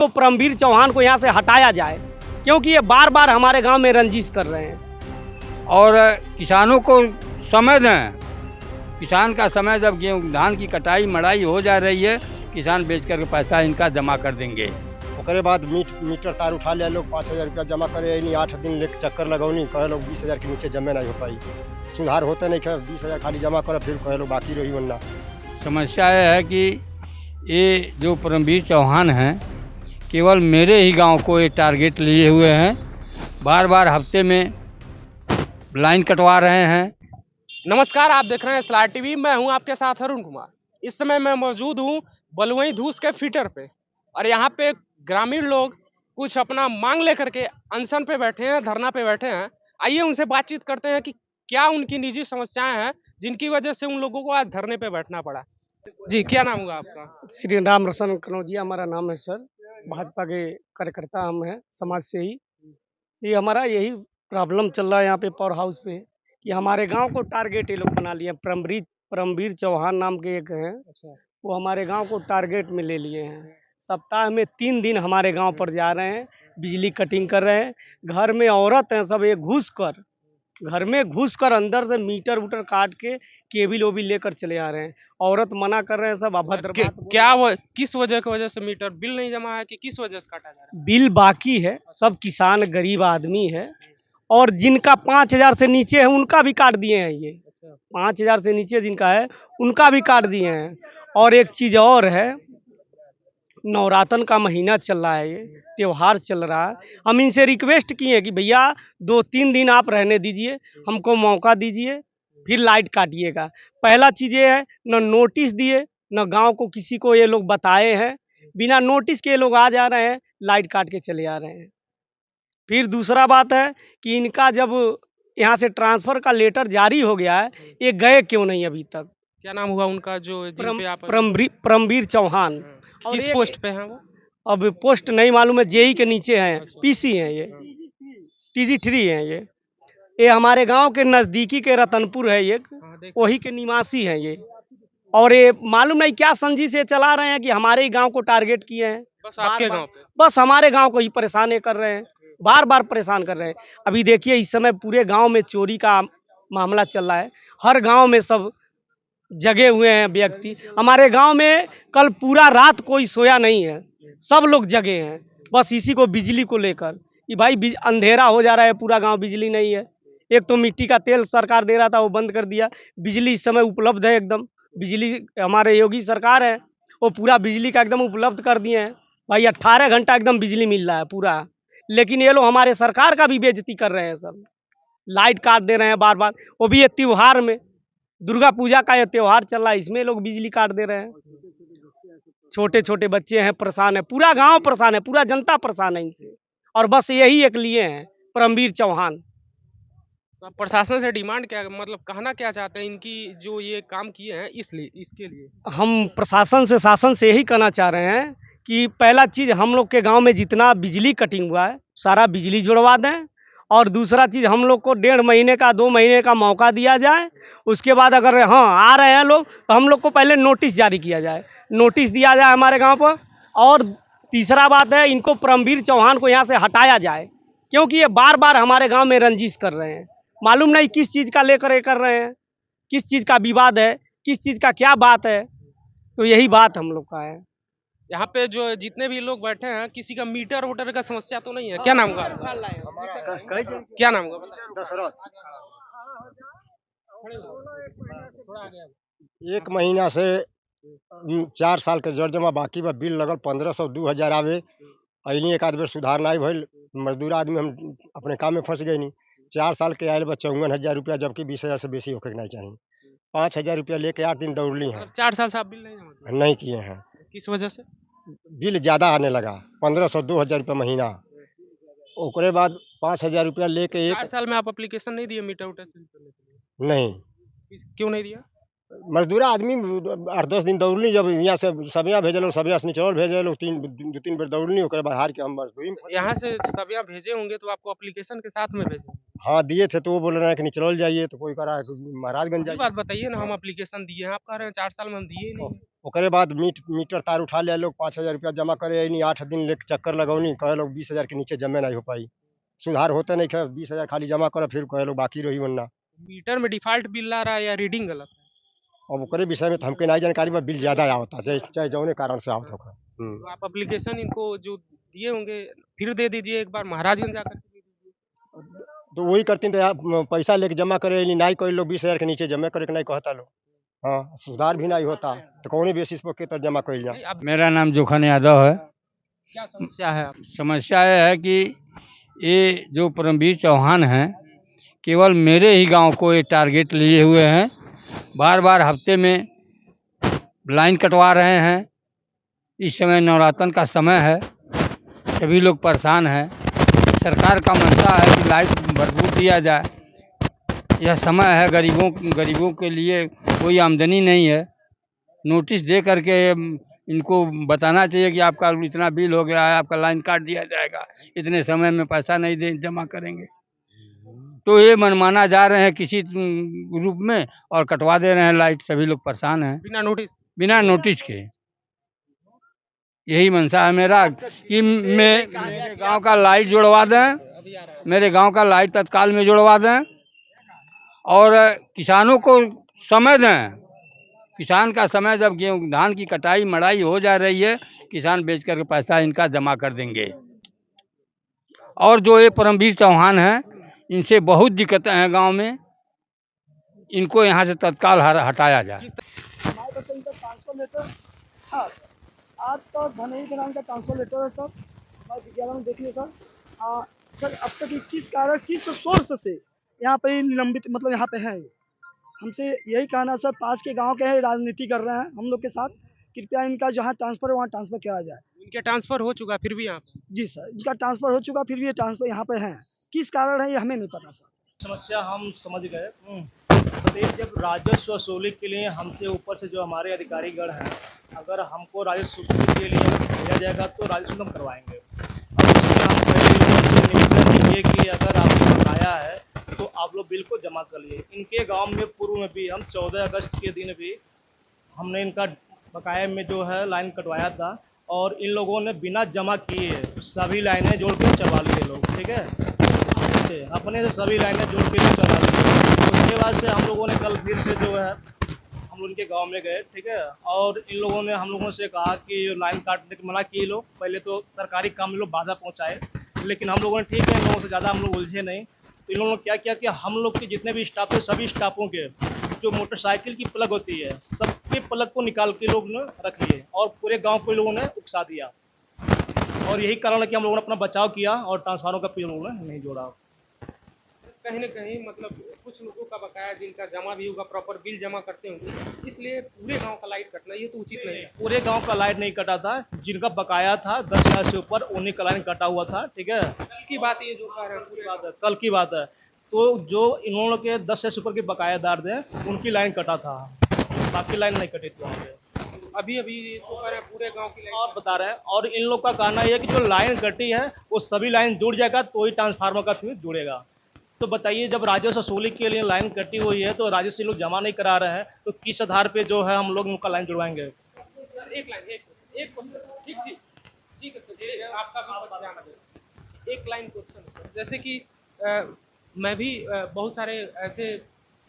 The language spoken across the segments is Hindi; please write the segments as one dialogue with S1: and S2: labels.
S1: तो परमवीर चौहान को यहाँ से हटाया जाए, क्योंकि ये बार बार हमारे गांव में रंजिश कर रहे हैं।
S2: और किसानों को समय दें। किसान का समय जब गेहूँ धान की कटाई मड़ाई हो जा रही है, किसान बेच कर पैसा इनका जमा कर देंगे।
S3: ओकरे बाद मीटर तार उठा लिया लोग, 5,000 रुपया जमा करे नहीं, 8 दिन लेके चक्कर लगौनी, कहे लोग 20,000 के नीचे जमे नहीं हो पाई। सुधार होते नहीं, 20,000 खाली जमा करे, फिर कहे लोग बाकी रही वरना।
S2: समस्या है कि ये जो परमवीर चौहान हैं केवल मेरे ही गांव को ये टारगेट लिए हुए हैं। बार बार हफ्ते में लाइन कटवा रहे हैं।
S4: नमस्कार, आप देख रहे हैं स्टार टीवी। मैं हूं आपके साथ अरुण कुमार। इस समय मैं मौजूद हूं बलुई धूस के फीटर पे, और यहाँ पे ग्रामीण लोग कुछ अपना मांग लेकर के अनशन पे बैठे हैं, धरना पे बैठे हैं। आइए उनसे बातचीत करते हैं कि क्या उनकी निजी समस्याएं हैं जिनकी वजह से उन लोगों को आज धरने पे बैठना पड़ा। जी, क्या नाम होगा आपका?
S1: श्री राम रसन कनौजिया हमारा नाम है सर। भाजपा के कार्यकर्ता हम हैं, समाज से ही। ये हमारा यही प्रॉब्लम चल रहा है यहाँ पे पावर हाउस पे, कि हमारे गांव को टारगेट ये लोग बना लिए। परमवीर चौहान नाम के एक हैं, वो हमारे गांव को टारगेट में ले लिए हैं। सप्ताह में 3 दिन हमारे गांव पर जा रहे हैं, बिजली कटिंग कर रहे हैं। घर में औरत हैं सब, घर में घुस कर अंदर से मीटर वूटर काट के केबिल ओबिल लेकर चले आ रहे हैं। औरत मना कर रहे हैं, सब अभद्र बात बोल
S4: क्या वो किस वजह की वजह से मीटर बिल नहीं जमा है कि किस वजह से काटा जा रहा है?
S1: बिल बाकी है। सब किसान गरीब आदमी है, और जिनका 5,000 से नीचे है उनका भी काट दिए हैं। ये 5,000 से नीचे जिनका है उनका भी काट दिए हैं। और एक चीज़ और है, नवरातन का महीना चल रहा है, ये त्योहार चल रहा है। हम इनसे रिक्वेस्ट किए कि भैया 2-3 दिन आप रहने दीजिए, हमको मौका दीजिए, फिर लाइट काटिएगा। पहला चीज़ ये है, न नोटिस दिए, न गांव को किसी को ये लोग बताए हैं। बिना नोटिस के ये लोग आ जा रहे हैं, लाइट काट के चले आ रहे हैं। फिर दूसरा बात है कि इनका जब यहाँ से ट्रांसफ़र का लेटर जारी हो गया है, ये गए क्यों नहीं अभी तक?
S4: क्या नाम हुआ उनका जो जिन पे आप
S1: परमवीर चौहान। और
S4: किस पोस्ट पे हैं वो?
S1: अब पोस्ट नहीं मालूम है, जेई के नीचे हैं, पीसी हैं, ये TG3 हैं। ये हमारे गांव के नज़दीकी के रतनपुर है, वही के निवासी हैं ये। और ये मालूम नहीं क्या संजी से चला रहे हैं कि हमारे ही गांव को टारगेट किए हैं।
S4: बस आपके गांव पे?
S1: बस हमारे गांव को ही परेशान कर रहे हैं, बार बार परेशान कर रहे हैं। अभी देखिए इस समय पूरे गांव में चोरी का मामला चल रहा है। हर गांव में सब जगे हुए हैं व्यक्ति। हमारे गांव में कल पूरा रात कोई सोया नहीं है, सब लोग जगे हैं, बस इसी को बिजली को लेकर कि भाई अंधेरा हो जा रहा है, पूरा गांव बिजली नहीं है। एक तो मिट्टी का तेल सरकार दे रहा था, वो बंद कर दिया। बिजली इस समय उपलब्ध है एकदम। बिजली हमारे योगी सरकार है, वो पूरा बिजली का एकदम उपलब्ध कर दिए हैं। भाई 18 घंटा एकदम बिजली मिल रहा है पूरा। लेकिन ये लोग हमारे सरकार का भी बेइज्जती कर रहे हैं, सब लाइट काट दे रहे हैं बार बार। वो भी ये त्योहार में, दुर्गा पूजा का ये त्योहार चल रहा है, इसमें लोग बिजली काट दे रहे हैं। छोटे छोटे बच्चे हैं, परेशान है, पूरा गांव परेशान है, पूरा जनता परेशान है इनसे। और बस यही एक लिए हैं परमवीर चौहान।
S4: तो आप प्रशासन से डिमांड क्या, मतलब कहना क्या चाहते हैं इनकी जो ये काम किए हैं इसलिए, इसके लिए?
S1: हम प्रशासन से, शासन से यही कहना चाह रहे हैं कि पहला चीज़ हम लोग के गांव में जितना बिजली कटिंग हुआ है सारा बिजली जुड़वा दें। और दूसरा चीज़ हम लोग को 1.5 महीने का 2 महीने का मौका दिया जाए। उसके बाद अगर हाँ आ रहे हैं लोग तो हम लोग को पहले नोटिस जारी किया जाए, नोटिस दिया जाए हमारे गांव पर। और तीसरा बात है, इनको परमवीर चौहान को यहाँ से हटाया जाए, क्योंकि ये बार बार हमारे गांव में रंजिश कर रहे हैं। मालूम नहीं किस चीज़ का लेकर ये कर रहे हैं, किस चीज़ का विवाद है, किस चीज़ का क्या बात है। तो यही बात हम लोग का है।
S4: यहाँ पे जो जितने भी लोग बैठे हैं, किसी का मीटर वोटर का समस्या तो नहीं है? क्या नाम होगा? क्या नाम होगा?
S3: दशरथ। 1 महीना से 4 साल के जड़ जमा बाकी बा। बिल लगल 1500 2,000 आवे। अइली एक आध बेर सुधार नहीं भइल। मजदूर आदमी हम अपने काम में फंस गए नहीं। 4 साल के आयल बा 54,000 रुपया, जबकि 20,000 से बेसी होके नहीं चाहिए। 5,000 रुपया लेके 8 दिन दौड़ली हैं,
S4: 4 साल से आप बिल नहीं जमा किए?
S3: नहीं किए हैं।
S4: किस वजह से?
S3: बिल ज़्यादा आने लगा, 1500 2,000 रुपया महीना। ओकरे बाद 5,000 रुपया लेके
S4: 4 साल में आप एप्लीकेशन नहीं दिए मीटर वोटर चेंज करने के लिए?
S3: नहीं।
S4: क्यों नहीं दिया?
S3: मजदूर आदमी 8-10 दिन दौड़ली, जब यहाँ से सबिया भेजे लोग, सबिया से निचौल भेजे लोग, 2-3 बेर दौड़ली, ओकरे बाद हार के हम मजदूरी में।
S4: यहाँ से सबिया भेजे होंगे तो आपको एप्लीकेशन के साथ में भेजे?
S3: हाँ दिए थे, तो वो बोल रहे हैं कि निचरौल जाइए, तो कोई कह रहा है कि महाराजगंज
S4: ये
S3: जाइए।
S4: बात बताइए ना, हम एप्लीकेशन दिए हैं, आप कह रहे हैं 4 साल में हम दिए ही नहीं।
S3: ओकरे बाद मीटर तार उठा लिया लोग 5,000 रुपया जमा करे नहीं 8 दिन ले चक्कर लगौनी कहे लोग 20,000 के नीचे जमे नहीं हो पाई सुधार होते नहीं खे 20,000 खाली जमा करे फिर कहे लोग बाकी रही वरना
S4: मीटर में डिफॉल्ट बिल आ रहा है या रीडिंग गलत है?
S3: अब ओकरे विषय में तो हमके नहीं जानकारी बा बिल ज्यादा आवता चाहे जौने कारण से आवत होगा
S4: तो आप एप्लीकेशन इनको जो दिए होंगे फिर दे दीजिए एक बार महाराजगंज जाकर के दे दीजिए।
S3: तो वही करती तो आप पैसा लेके जमा करे नहीं कोई लोग 20,000 के नीचे जमा करे के नहीं कहता लोग हाँ सुधार भी नहीं होता तो कौन बेसिस पर के तर जमा कर जाए
S4: नहीं, अब
S2: मेरा नाम जोखन यादव है।
S4: क्या समस्या है?
S2: समस्या यह है कि ये जो परमवीर चौहान हैं केवल मेरे ही गांव को ये टारगेट लिए हुए हैं। बार बार हफ्ते में लाइन कटवा रहे हैं। इस समय नवरात्र का समय है, सभी लोग परेशान हैं। सरकार का मंशा है कि लाइट भरपूर दिया जाए। यह समय है गरीबों के लिए कोई आमदनी नहीं है। नोटिस दे करके इनको बताना चाहिए कि आपका इतना बिल हो गया है, आपका लाइन काट दिया जाएगा, इतने समय में पैसा नहीं दे जमा करेंगे। तो ये मनमाना जा रहे हैं किसी रूप में और कटवा दे रहे हैं लाइट। सभी लोग परेशान हैं बिना नोटिस के। यही मंशा है मेरा कि मेरे गांव का लाइट जुड़वा दें, मेरे गांव का लाइट तत्काल में जुड़वा दें और किसानों को समय दें। किसान का समय जब गेहूँ धान की कटाई मड़ाई हो जा रही है, किसान बेच करके पैसा इनका जमा कर देंगे। और जो ये परमवीर चौहान हैं, इनसे बहुत दिक्कतें हैं गांव में, इनको यहाँ से तत्काल हटाया जाए।
S5: हमारे पास इनका ट्रांसफर लेटर हाँ सर आपका धनई के नाम का ट्रांसफर लेटर है सर हमारे विद्यालय में देखिए सर सर अब तक किस कारण किस सोर्स से यहाँ पर ये निलंबित मतलब यहाँ पे है हमसे यही कहना सर पास के गांव के हैं राजनीति कर रहे हैं हम लोग के साथ कृपया इनका जहाँ ट्रांसफर है वहाँ ट्रांसफर किया जाए।
S4: इनके ट्रांसफर हो चुका फिर भी यहाँ
S5: जी सर इनका ट्रांसफर हो चुका फिर भी ये ट्रांसफर यहाँ पे है किस कारण है ये हमें नहीं पता सर।
S6: समस्या हम समझ गए। प्रदेश जब राजस्व वसूली के लिए हमसे ऊपर से जो हमारे अधिकारीगण हैं, अगर हमको राजस्व वसूली के लिए भेजा जाएगा तो राजस्व हम करवाएंगे। और इसमें हम पहले लोगों से निवेदन किए कि अगर आपने बकाया है तो आप लोग बिल को जमा कर लिए। इनके गांव में पूर्व में भी हम 14 अगस्त के दिन भी हमने इनका बकाया में जो है लाइन कटवाया था और इन लोगों ने बिना जमा किए सभी लाइनें जोड़ के चलवा लिए लोग। ठीक है, अपने से सभी लाइनें जोड़ के चला दी। उसके बाद से हम लोगों ने कल फिर से जो है हम उनके गांव में गए। ठीक है, और इन लोगों ने हम लोगों से कहा कि लाइन काटने की मना किए लोग। पहले तो सरकारी काम में लोग बाधा पहुंचाए, लेकिन हम लोगों ने ठीक है इन लोगों से ज़्यादा हम लोग उलझे नहीं। तो इन लोगों ने क्या किया कि हम लोग के जितने भी स्टाफ थे सभी स्टाफों के जो मोटरसाइकिल की प्लग होती है सबके प्लग को निकाल के लोग ने रख लिए और पूरे गाँव को लोगों ने उकसा दिया। और यही कारण है कि हम लोगों ने अपना बचाव किया और ट्रांसफार्मर का पिन लोगों ने नहीं जोड़ा।
S4: कहीं न कहीं मतलब कुछ लोगों का बकाया जिनका जमा भी होगा प्रॉपर बिल जमा करते होंगे, इसलिए पूरे गांव का लाइट कटना ये तो उचित नहीं है।
S6: पूरे गांव का लाइट नहीं कटा था, जिनका बकाया था 10,000 से ऊपर उन्हीं का लाइन कटा हुआ था। ठीक है,
S4: कल की बात ये जो कह रहे हैं पूरी बात है।
S6: कल की बात है। तो जो इन्होंने के 10 से ऊपर के बकायादार थे उनकी लाइन कटा था, बाकी लाइन नहीं कटी थी वहाँ पे।
S4: अभी तो कह रहे हैं पूरे गांव की
S6: और बता रहे हैं और इन लोग का कहना यह है कि जो लाइन कटी है वो सभी लाइन जुड़ जाएगा तो ही ट्रांसफार्मर का फ्यूज जुड़ेगा। तो बताइए जब राजस्व वसूली के लिए लाइन कटी हुई है तो राजस्व लोग जमा नहीं करा रहे हैं तो किस आधार पे जो है हम लोग उनका लाइन जुड़वाएंगे।
S4: एक लाइन एक ठीक है आपका भी ध्यान रखें। एक लाइन क्वेश्चन जैसे कि मैं भी बहुत सारे ऐसे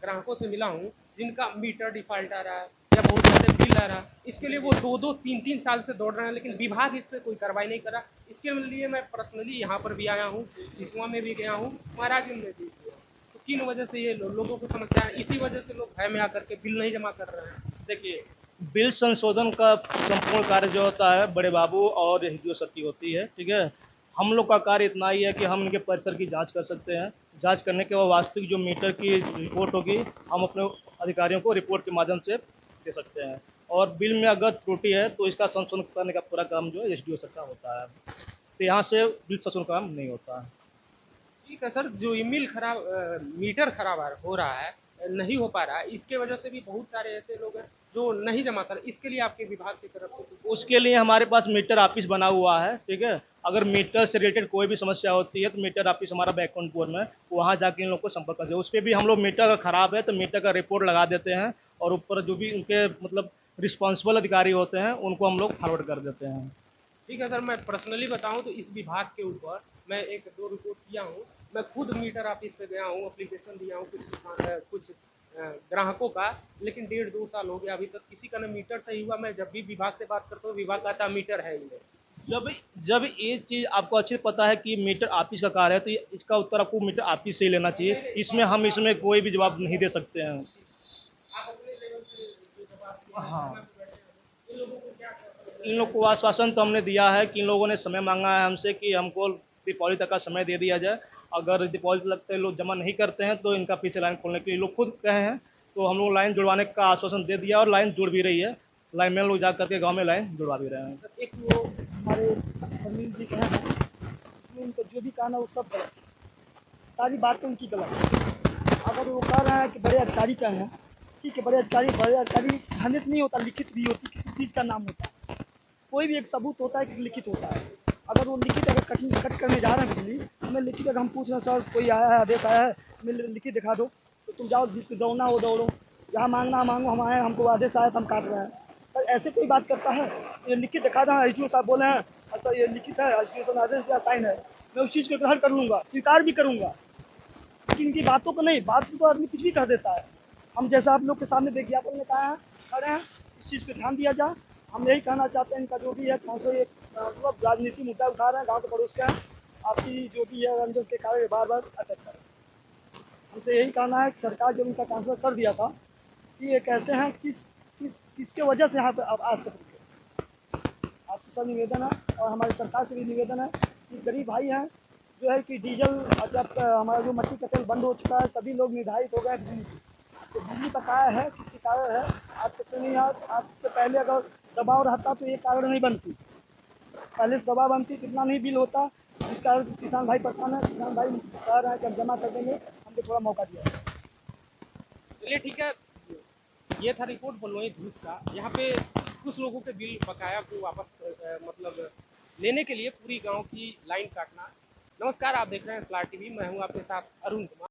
S4: ग्राहकों से मिला हूँ जिनका मीटर डिफॉल्ट आ रहा है या बहुत ज़्यादा बिल आ रहा है। इसके लिए वो 2-2, 3-3 साल से दौड़ रहे हैं लेकिन विभाग इस पर कोई कार्रवाई नहीं करा। इसके लिए मैं पर्सनली यहाँ पर भी आया हूँ, सिसवा में भी गया हूँ, महाराजगंज में भी। तो किन वजह से ये लोगों को समस्या है, इसी वजह से लोग भय में आकर के बिल नहीं जमा कर रहे हैं।
S6: देखिए बिल संशोधन का संपूर्ण कार्य जो होता है बड़े बाबू और एसडीओ सर की होती है। ठीक है, हम लोग का कार्य इतना ही है कि हम इनके परिसर की जांच कर सकते हैं। जांच करने के बाद वास्तविक जो मीटर की रिपोर्ट होगी हम अपने अधिकारियों को रिपोर्ट के माध्यम से दे सकते हैं और बिल में अगर त्रुटि है तो इसका संशोधन करने का पूरा काम जो है एसडीओ सर का होता है। तो यहाँ से बिल संशोधन का काम नहीं होता है।
S4: ठीक है सर, जो ये मीटर खराब हो रहा है नहीं हो पा रहा है, इसके वजह से भी बहुत सारे ऐसे लोग हैं जो नहीं जमा कर। इसके लिए आपके विभाग की तरफ से
S6: उसके लिए हमारे पास मीटर ऑफिस बना हुआ है। ठीक है, अगर मीटर से रिलेटेड कोई भी समस्या होती है तो मीटर ऑफिस हमारा बैकुंठपुर में, वहाँ जाके इन लोग को संपर्क करते हैं। उस पर भी हम लोग मीटर अगर ख़राब है तो मीटर का रिपोर्ट लगा देते हैं और ऊपर जो भी उनके मतलब रिस्पॉन्सिबल अधिकारी होते हैं उनको हम लोग फॉरवर्ड कर देते हैं।
S4: ठीक है सर, मैं पर्सनली बताऊं तो इस विभाग के ऊपर मैं 1-2 रिपोर्ट किया हूं। मैं खुद मीटर ऑफिस पे गया हूं, एप्लीकेशन दिया हूं कुछ ग्राहकों का, लेकिन 1.5-2 साल हो गया, अभी तक किसी का ना मीटर सही हुआ। मैं जब भी विभाग से बात करता हूँ, विभाग कहता है मीटर है ही नहीं।
S6: जब जब ये चीज़ आपको अच्छे से पता है कि मीटर ऑफिस का कार्य है, तो इसका उत्तर आपको मीटर ऑफिस से ही लेना चाहिए। इसमें कोई भी जवाब नहीं दे सकते हैं।
S4: आप अपने लेवल से जो जवाब
S6: हाँ,
S4: इन लोगों को क्या
S6: इन लोग को आश्वासन तो हमने दिया है कि इन लोगों ने समय मांगा है हमसे कि हमको दीपावली तक का समय दे दिया जाए। अगर दीपावली तक लोग जमा नहीं करते हैं तो इनका पीछे लाइन खोलने के लिए लोग खुद कहे हैं। तो हम लोग लाइन जुड़वाने का आश्वासन दे दिया और लाइन जुड़ भी रही है। लाइन में लोग जा करके गाँव में लाइन जुड़वा भी रहे हैं।
S5: सर एक वो हमारे परवीन जी कहे हैं, उसमें उनको जो भी कहना वो सब गलत है, सारी बातें उनकी गलत है। अगर वो कह रहे हैं कि बड़े अधिकारी का है, ठीक है, बड़े अधिकारी कहने से नहीं होता, लिखित भी होती, किसी चीज़ का नाम होता है, कोई भी एक सबूत होता है कि लिखित होता है। अगर वो लिखित अगर कट करने जा रहे हैं बिजली, हमें लिखित अगर हम पूछ रहे हैं सर कोई आया है, आदेश आया है, हमें लिखित दिखा दो, तो तुम जाओ जिसको दौड़ना हो दौड़ो, जहाँ मांगना मांगो, हम आए हमको आदेश आया तो हम काट रहे हैं। सर ऐसे कोई बात करता है? ये लिखित दिखा दें, एस डी ओ साहब बोले हैं अच्छा ये लिखित है, एस डी ओ साहब ने आदेश दिया, साइन है, मैं उस चीज़ को ग्रहण कर लूँगा, स्वीकार भी करूँगा, लेकिन इनकी बातों को नहीं, बात को तो आदमी कुछ भी कह देता है। हम जैसा आप लोग के सामने विज्ञापन में कहा है खड़े हैं, इस चीज़ पे ध्यान दिया जाए। हम यही कहना चाहते हैं, इनका जो भी है 501 मतलब राजनीति मुद्दा उठा रहे हैं, गाँव के पड़ोस के हैं, आपसी जो भी है रंजन के कारण बार बार अटक कर रहे हैं। हमसे यही कहना है कि सरकार जब उनका ट्रांसफ़र कर दिया था, कि ये कैसे हैं, किसके वजह से यहाँ पे अब आज तक रुके। आपसे सब निवेदन है और हमारी सरकार से भी निवेदन है कि गरीब भाई हैं जो है कि डीजल जब हमारा जो मिट्टी का तेल बंद हो चुका है, सभी लोग निर्धारित हो गए बिजली की, तो बिजली बकाया है, किसी कारण है, आज तक तो नहीं, आज से पहले अगर दबाव रहता तो ये कारण नहीं बनती, पहले से दबाव बनती कितना नहीं बिल होता, जिस कारण किसान भाई परेशान है। किसान भाई कह रहे हैं कि हम जमा कर देंगे, हमको थोड़ा मौका दिया।
S4: चलिए ठीक है, ये था रिपोर्ट बलुई धूस का। यहाँ पे कुछ लोगों के बिल बकाया को वापस मतलब लेने के लिए पूरी गांव की लाइन काटना। नमस्कार, आप देख रहे हैं स्टार टीवी, मैं हूं आपके साथ अरुण कुमार।